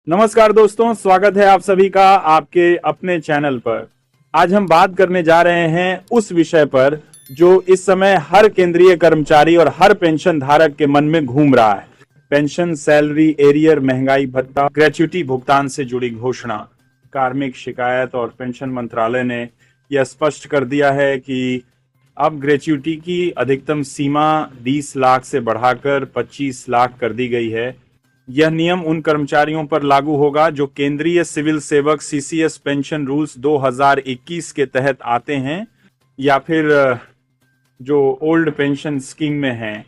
नमस्कार दोस्तों, स्वागत है आप सभी का आपके अपने चैनल पर। आज हम बात करने जा रहे हैं उस विषय पर जो इस समय हर केंद्रीय कर्मचारी और हर पेंशन धारक के मन में घूम रहा है। पेंशन, सैलरी, एरियर, महंगाई भत्ता, ग्रेच्युटी भुगतान से जुड़ी घोषणा। कार्मिक शिकायत और पेंशन मंत्रालय ने यह स्पष्ट कर दिया है कि अब ग्रेच्युटी की अधिकतम सीमा 20 लाख से बढ़ाकर 25 लाख कर दी गई है। यह नियम उन कर्मचारियों पर लागू होगा जो केंद्रीय सिविल सेवक सीसीएस पेंशन रूल्स 2021 के तहत आते हैं या फिर जो ओल्ड पेंशन स्कीम में हैं।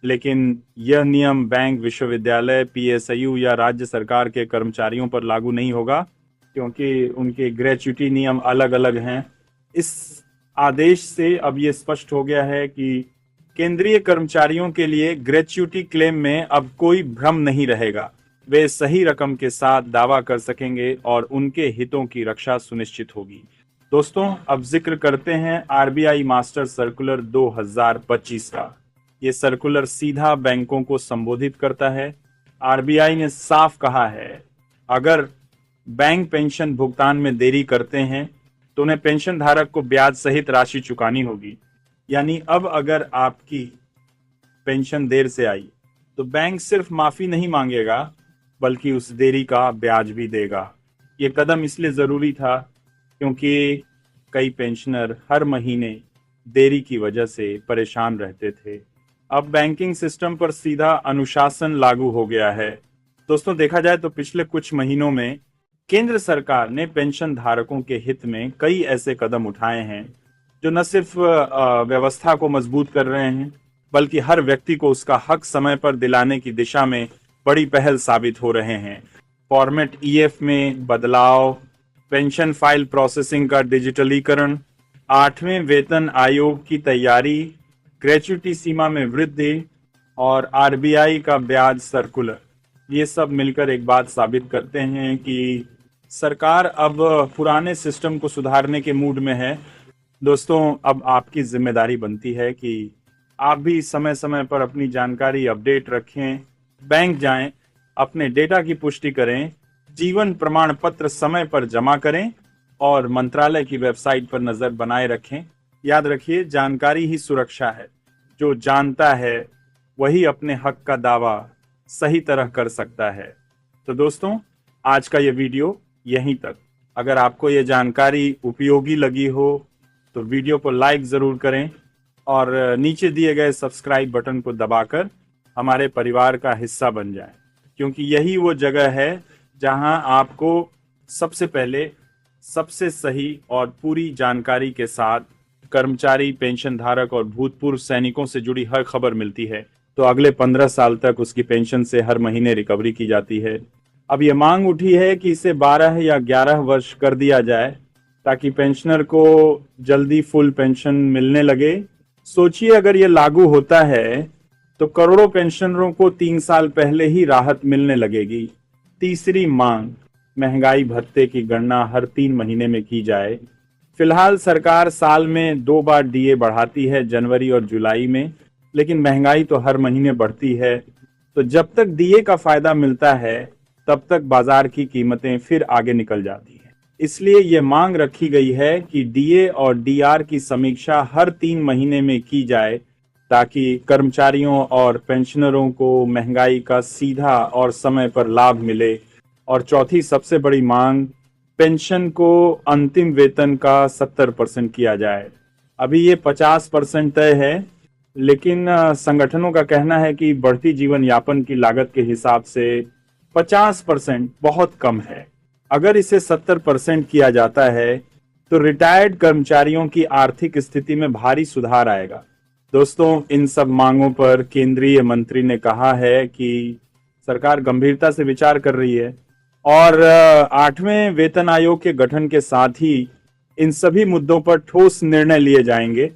लेकिन यह नियम बैंक, विश्वविद्यालय, पीएसयू या राज्य सरकार के कर्मचारियों पर लागू नहीं होगा, क्योंकि उनके ग्रेच्युटी नियम अलग अलग हैं। इस आदेश से अब यह स्पष्ट हो गया है कि केंद्रीय कर्मचारियों के लिए ग्रेच्युटी क्लेम में अब कोई भ्रम नहीं रहेगा। वे सही रकम के साथ दावा कर सकेंगे और उनके हितों की रक्षा सुनिश्चित होगी। दोस्तों, अब जिक्र करते हैं आरबीआई मास्टर सर्कुलर 2025 का। ये सर्कुलर सीधा बैंकों को संबोधित करता है। आरबीआई ने साफ कहा है, अगर बैंक पेंशन भुगतान में देरी करते हैं तो उन्हें पेंशन धारक को ब्याज सहित राशि चुकानी होगी। यानी अब अगर आपकी पेंशन देर से आई तो बैंक सिर्फ माफी नहीं मांगेगा बल्कि उस देरी का ब्याज भी देगा। ये कदम इसलिए जरूरी था क्योंकि कई पेंशनर हर महीने देरी की वजह से परेशान रहते थे। अब बैंकिंग सिस्टम पर सीधा अनुशासन लागू हो गया है। दोस्तों, देखा जाए तो पिछले कुछ महीनों में केंद्र सरकार ने पेंशन धारकों के हित में कई ऐसे कदम उठाए हैं जो न सिर्फ व्यवस्था को मजबूत कर रहे हैं बल्कि हर व्यक्ति को उसका हक समय पर दिलाने की दिशा में बड़ी पहल साबित हो रहे हैं। फॉर्मेट ईएफ में बदलाव, पेंशन फाइल प्रोसेसिंग का डिजिटलीकरण, 8वें वेतन आयोग की तैयारी, ग्रेच्युटी सीमा में वृद्धि और आरबीआई का ब्याज सर्कुलर, ये सब मिलकर एक बात साबित करते हैं कि सरकार अब पुराने सिस्टम को सुधारने के मूड में है। दोस्तों, अब आपकी जिम्मेदारी बनती है कि आप भी समय समय पर अपनी जानकारी अपडेट रखें, बैंक जाएं, अपने डेटा की पुष्टि करें, जीवन प्रमाण पत्र समय पर जमा करें और मंत्रालय की वेबसाइट पर नजर बनाए रखें। याद रखिए, जानकारी ही सुरक्षा है। जो जानता है वही अपने हक का दावा सही तरह कर सकता है। तो दोस्तों, आज का ये वीडियो यहीं तक। अगर आपको ये जानकारी उपयोगी लगी हो तो वीडियो को लाइक जरूर करें और नीचे दिए गए सब्सक्राइब बटन को दबाकर हमारे परिवार का हिस्सा बन जाएं, क्योंकि यही वो जगह है जहां आपको सबसे पहले सबसे सही और पूरी जानकारी के साथ कर्मचारी, पेंशन धारक और भूतपूर्व सैनिकों से जुड़ी हर खबर मिलती है। तो अगले 15 साल तक उसकी पेंशन से हर महीने रिकवरी की जाती है। अब ये मांग उठी है कि इसे 12 या 11 वर्ष कर दिया जाए ताकि पेंशनर को जल्दी फुल पेंशन मिलने लगे। सोचिए, अगर ये लागू होता है तो करोड़ों पेंशनरों को 3 साल पहले ही राहत मिलने लगेगी। तीसरी मांग, महंगाई भत्ते की गणना हर 3 महीने में की जाए। फिलहाल सरकार साल में 2 बार डीए बढ़ाती है, जनवरी और जुलाई में, लेकिन महंगाई तो हर महीने बढ़ती है। तो जब तक डीए का फायदा मिलता है तब तक बाजार की कीमतें फिर आगे निकल जाती हैं। इसलिए ये मांग रखी गई है कि डीए और डीआर की समीक्षा हर 3 महीने में की जाए ताकि कर्मचारियों और पेंशनरों को महंगाई का सीधा और समय पर लाभ मिले। और चौथी सबसे बड़ी मांग, पेंशन को अंतिम वेतन का 70% किया जाए। अभी ये 50% तय है, लेकिन संगठनों का कहना है कि बढ़ती जीवन यापन की लागत के हिसाब से 50% बहुत कम है। अगर इसे 70% किया जाता है तो रिटायर्ड कर्मचारियों की आर्थिक स्थिति में भारी सुधार आएगा। दोस्तों, इन सब मांगों पर केंद्रीय मंत्री ने कहा है कि सरकार गंभीरता से विचार कर रही है और 8वें वेतन आयोग के गठन के साथ ही इन सभी मुद्दों पर ठोस निर्णय लिए जाएंगे।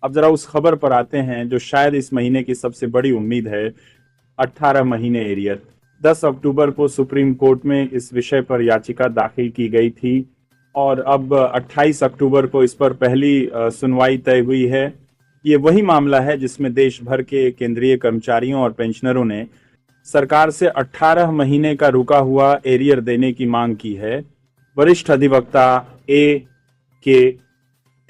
अब जरा उस खबर पर आते हैं जो शायद इस महीने की सबसे बड़ी उम्मीद है, 18 महीने एरियर। 10 अक्टूबर को सुप्रीम कोर्ट में इस विषय पर याचिका दाखिल की गई थी और अब 28 अक्टूबर को इस पर पहली सुनवाई तय हुई है। ये वही मामला है जिसमें देश भर के केंद्रीय कर्मचारियों और पेंशनरों ने सरकार से 18 महीने का रुका हुआ एरियर देने की मांग की है। वरिष्ठ अधिवक्ता के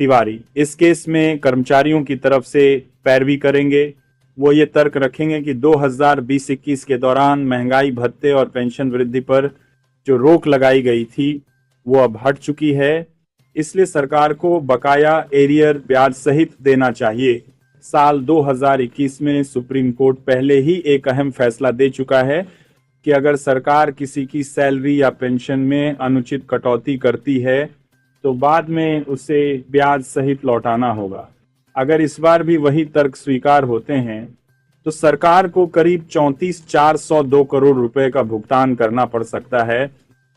तिवारी इस केस में कर्मचारियों की तरफ से पैरवी करेंगे। वो ये तर्क रखेंगे कि 2020-21 के दौरान महंगाई भत्ते और पेंशन वृद्धि पर जो रोक लगाई गई थी वो अब हट चुकी है, इसलिए सरकार को बकाया एरियर ब्याज सहित देना चाहिए। साल 2021 में सुप्रीम कोर्ट पहले ही एक अहम फैसला दे चुका है कि अगर सरकार किसी की सैलरी या पेंशन में अनुचित कटौती करती है तो बाद में उसे ब्याज सहित लौटाना होगा। अगर इस बार भी वही तर्क स्वीकार होते हैं तो सरकार को करीब 34,402 करोड़ रुपए का भुगतान करना पड़ सकता है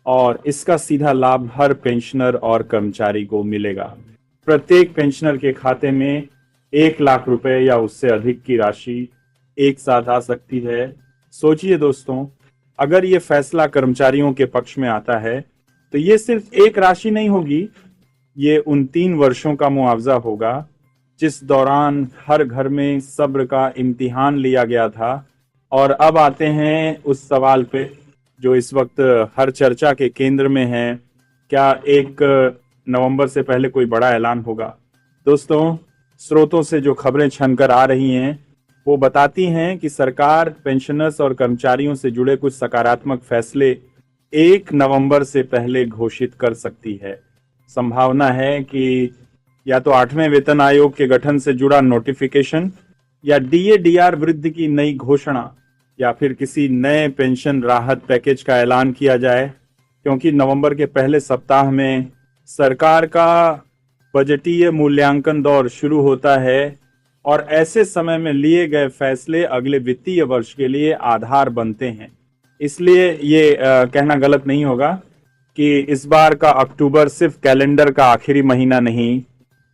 और इसका सीधा लाभ हर पेंशनर और कर्मचारी को मिलेगा। प्रत्येक पेंशनर के खाते में 1 लाख रुपए या उससे अधिक की राशि एक साथ आ सकती है। सोचिए दोस्तों, अगर ये फैसला कर्मचारियों के पक्ष में आता है तो ये सिर्फ एक राशि नहीं होगी, ये उन 3 वर्षों का मुआवजा होगा जिस दौरान हर घर में सब्र का इम्तिहान लिया गया था। और अब आते हैं उस सवाल पे जो इस वक्त हर चर्चा के केंद्र में है, क्या 1 नवंबर से पहले कोई बड़ा ऐलान होगा? दोस्तों, स्रोतों से जो खबरें छनकर आ रही हैं वो बताती हैं कि सरकार पेंशनर्स और कर्मचारियों से जुड़े कुछ सकारात्मक फैसले 1 नवंबर से पहले घोषित कर सकती है। संभावना है कि या तो 8वें वेतन आयोग के गठन से जुड़ा नोटिफिकेशन या डीए-डीआर वृद्धि की नई घोषणा या फिर किसी नए पेंशन राहत पैकेज का ऐलान किया जाए, क्योंकि नवंबर के पहले सप्ताह में सरकार का बजटीय मूल्यांकन दौर शुरू होता है और ऐसे समय में लिए गए फैसले अगले वित्तीय वर्ष के लिए आधार बनते हैं। इसलिए ये कहना गलत नहीं होगा कि इस बार का अक्टूबर सिर्फ कैलेंडर का आखिरी महीना नहीं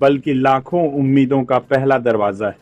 बल्कि लाखों उम्मीदों का पहला दरवाजा है।